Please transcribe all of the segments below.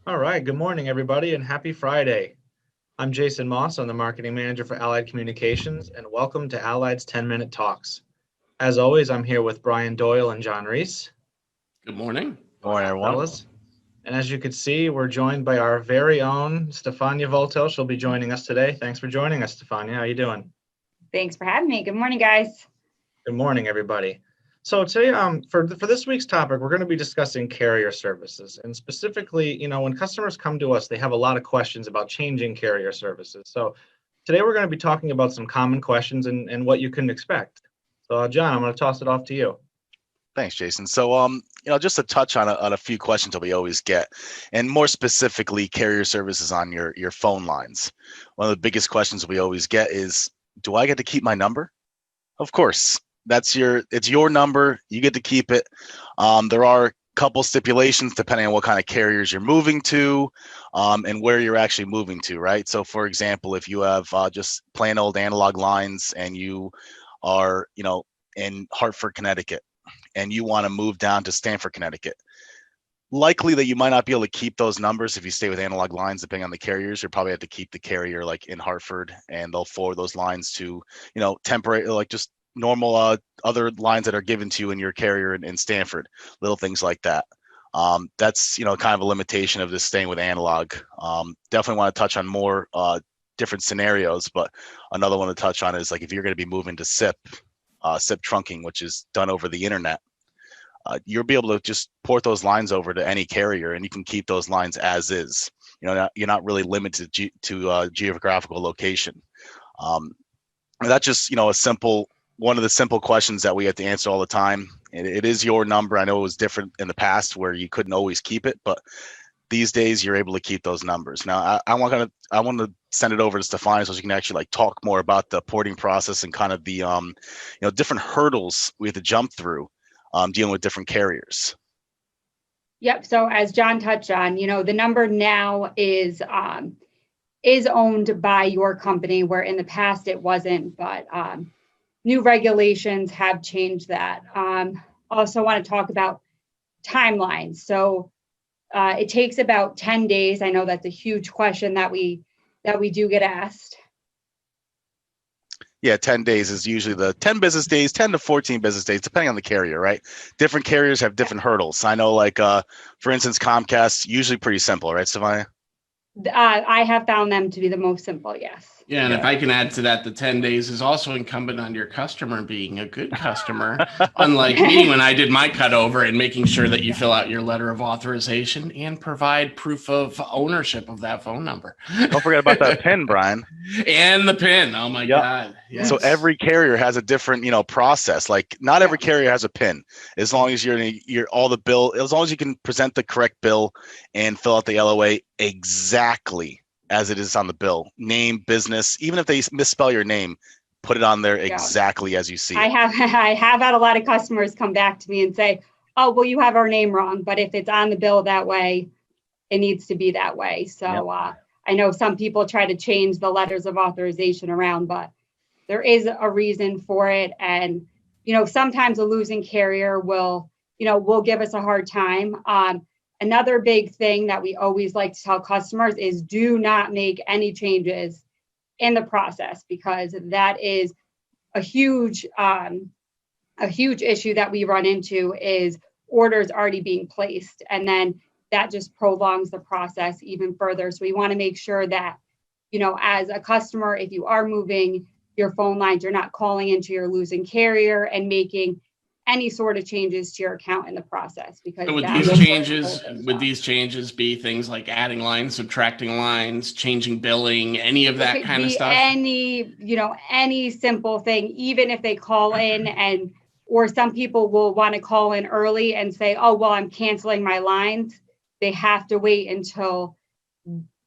All right, good morning, everybody, and happy Friday. I'm Jason Moss. I'm the marketing manager for Allied Communications, and welcome to Allied's 10-Minute Talks. As always, I'm here with Brian Doyle and John Reese. Good morning. Good morning, everyone. Fellas. And as you can see, we're joined by our very own Steffania Volto. She'll be joining us today. Thanks for joining us, Steffania. How you doing? Thanks for having me. Good morning, guys. Good morning, everybody. So today, for this week's topic, we're going to be discussing carrier services, and specifically, when customers come to us, they have a lot of questions about changing carrier services. So today, we're going to be talking about some common questions and what you can expect. So, John, I'm going to toss it off to you. Thanks, Jason. So, just to touch on a few questions that we always get, and more specifically, carrier services on your phone lines. One of the biggest questions we always get is, do I get to keep my number? Of course. It's your number. You get to keep it. There are a couple stipulations depending on what kind of carriers you're moving to, and where you're actually moving to, right? So, for example, if you have just plain old analog lines and you are, in Hartford, Connecticut, and you want to move down to Stamford, Connecticut, likely that you might not be able to keep those numbers if you stay with analog lines, depending on the carriers. You probably have to keep the carrier like in Hartford, and they'll forward those lines to, temporary, like just normal other lines that are given to you in your carrier in Stanford, little things like that. That's kind of a limitation of this staying with analog. Definitely want to touch on more different scenarios, but another one to touch on is like if you're going to be moving to SIP trunking, which is done over the internet. You'll be able to just port those lines over to any carrier, and you can keep those lines as is. You're not really limited to geographical location. That's just one of the simple questions that we have to answer all the time. It is your number. I know it was different in the past where you couldn't always keep it, but these days you're able to keep those numbers. Now, I want to send it over to Stefania so she can actually talk more about the porting process and kind of the different hurdles we have to jump through dealing with different carriers. Yep. So as John touched on, the number now is owned by your company, where in the past it wasn't, but new regulations have changed that. Also want to talk about timelines. So it takes about 10 days. I know that's a huge question that we do get asked. Yeah, 10 days is usually the 10 business days, 10 to 14 business days, depending on the carrier, right? Different carriers have different hurdles. I know, like, for instance, Comcast, usually pretty simple, right, Stefania? I have found them to be the most simple, yes. Yeah, and if I can add to that, the 10 days is also incumbent on your customer being a good customer, unlike me when I did my cutover, and making sure that you fill out your letter of authorization and provide proof of ownership of that phone number. Don't forget about that PIN, Brian. And the PIN. Oh, my God. Yes. So every carrier has a different, process. Like not every carrier has a PIN. As long as as long as you can present the correct bill and fill out the LOA exactly as it is on the bill, name, business, even if they misspell your name, put it on there exactly as you see it. I have had a lot of customers come back to me and say, oh, well, you have our name wrong, but if it's on the bill that way, it needs to be that way. So I know some people try to change the letters of authorization around, but there is a reason for it. And, sometimes a losing carrier will give us a hard time. Another big thing that we always like to tell customers is do not make any changes in the process, because that is a huge issue that we run into is orders already being placed. And then that just prolongs the process even further. So we want to make sure that, as a customer, if you are moving your phone lines, you're not calling into your losing carrier and making any sort of changes to your account in the process. Because would these changes be things like adding lines, subtracting lines, changing billing, any of that kind of stuff? Any simple thing, even if they call in or some people will want to call in early and say, oh, well, I'm canceling my lines. They have to wait until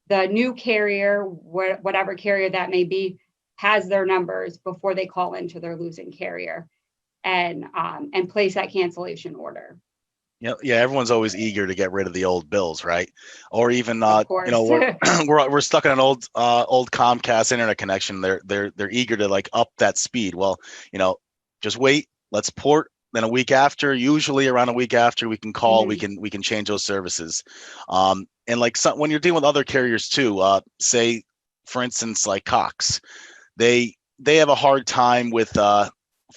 the new carrier, whatever carrier that may be, has their numbers before they call into their losing carrier and place that cancellation order. Yeah, everyone's always eager to get rid of the old bills, right? Or even we're stuck in an old Comcast internet connection. They're eager to like up that speed. Well, just wait. Let's port then a week after, usually around a week after, we can call, Mhm. we can change those services. And like when you're dealing with other carriers too, say for instance, like Cox, they have a hard time with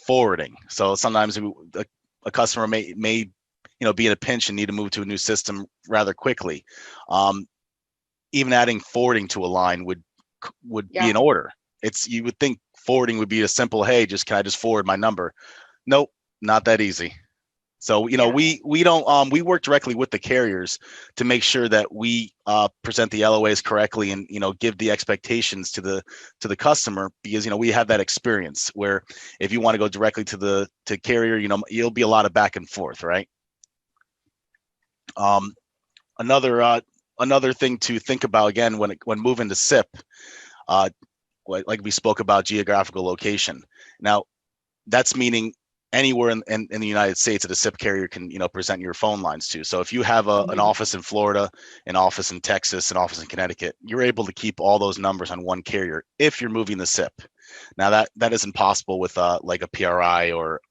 forwarding. So sometimes a customer may be in a pinch and need to move to a new system rather quickly. Even adding forwarding to a line would be in order. You would think forwarding would be a simple, hey, can I just forward my number? Nope, not that easy. So we don't we work directly with the carriers to make sure that we present the LOAs correctly and give the expectations to the customer, because we have that experience where if you want to go directly to carrier, you'll be a lot of back and forth, right? Another thing to think about again when moving to SIP, like we spoke about geographical location. Now, that's meaning anywhere in the United States that a SIP carrier can present your phone lines to. So if you have an office in Florida, an office in Texas, an office in Connecticut, you're able to keep all those numbers on one carrier if you're moving the SIP. Now that isn't possible with like a PRI or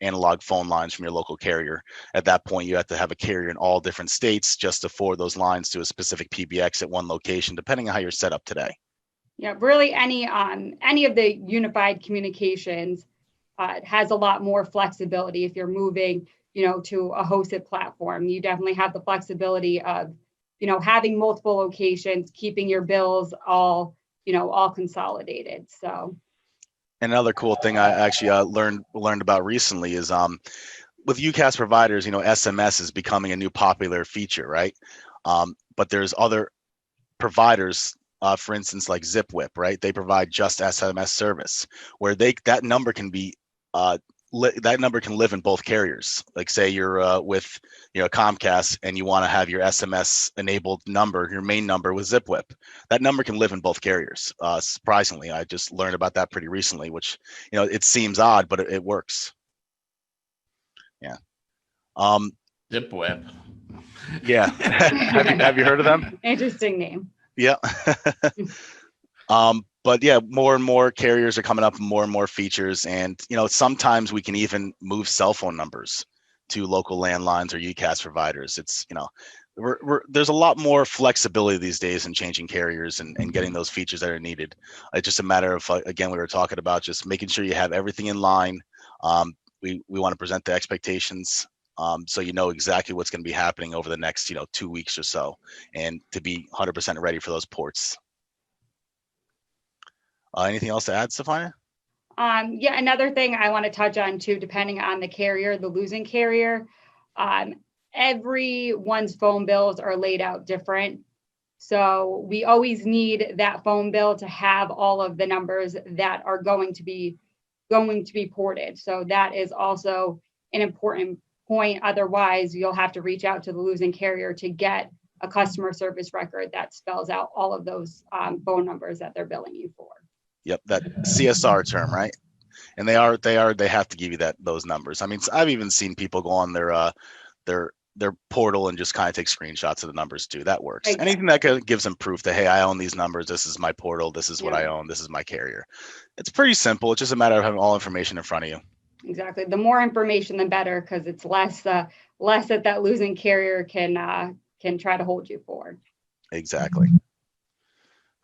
analog phone lines from your local carrier. At that point, you have to have a carrier in all different states just to forward those lines to a specific PBX at one location, depending on how you're set up today. Yeah, really any of the unified communications has a lot more flexibility. If you're moving, to a hosted platform, you definitely have the flexibility of, having multiple locations, keeping your bills all consolidated. So. Another cool thing I actually learned about recently is with UCaaS providers, SMS is becoming a new popular feature, right? But there's other providers, for instance, like ZipWhip, right? They provide just SMS service where that number can be that number can live in both carriers. Like say you're with Comcast and you want to have your SMS enabled number, your main number with ZipWhip. That number can live in both carriers. Surprisingly, I just learned about that pretty recently, which it seems odd, but it works. Yeah. ZipWhip. Yeah. have you heard of them? Interesting name. Yeah. But yeah, more and more carriers are coming up with more and more features, and sometimes we can even move cell phone numbers to local landlines or UCaaS providers. It's there's a lot more flexibility these days in changing carriers and getting those features that are needed. It's just a matter of again, we were talking about just making sure you have everything in line. We want to present the expectations so exactly what's going to be happening over the next 2 weeks or so, and to be 100% ready for those ports. Anything else to add, Steffania? Yeah, another thing I want to touch on too, depending on the carrier, the losing carrier, everyone's phone bills are laid out different. So we always need that phone bill to have all of the numbers that are going to be ported. So that is also an important point. Otherwise, you'll have to reach out to the losing carrier to get a customer service record that spells out all of those phone numbers that they're billing you for. Yep, that CSR term, right? And they have to give you those numbers. I mean, I've even seen people go on their portal and just kind of take screenshots of the numbers too. That works. Exactly. Anything that gives them proof that, hey, I own these numbers. This is my portal. This is what I own. This is my carrier. It's pretty simple. It's just a matter of having all information in front of you. Exactly. The more information, the better, because it's less that losing carrier can try to hold you for. Exactly.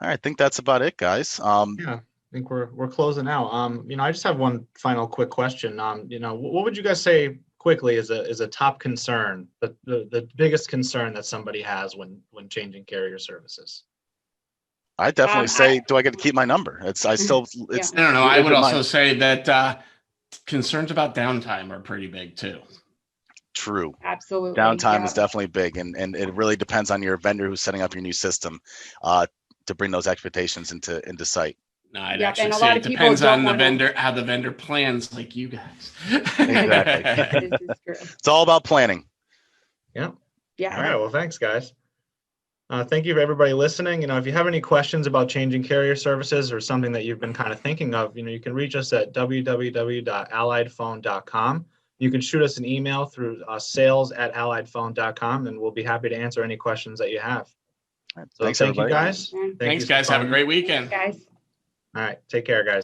All right, I think that's about it, guys. Yeah, I think we're closing out. I just have one final quick question. What would you guys say quickly is a top concern, the biggest concern that somebody has when changing carrier services? I definitely say, do I get to keep my number? I don't know. I would also say that concerns about downtime are pretty big too. True. Absolutely. Downtime is definitely big, and it really depends on your vendor who's setting up your new system to bring those expectations into sight. No, I'd actually say it depends on the vendor, how the vendor plans, like you guys. Exactly. It's all about planning. Yeah. Yeah. All right. Well, thanks, guys. Thank you for everybody listening. If you have any questions about changing carrier services or something that you've been kind of thinking of, you can reach us at www.alliedphone.com. You can shoot us an email through sales@alliedphone.com, and we'll be happy to answer any questions that you have. So thank you, guys. Thanks, guys. Have a great weekend. Guys. All right. Take care, guys.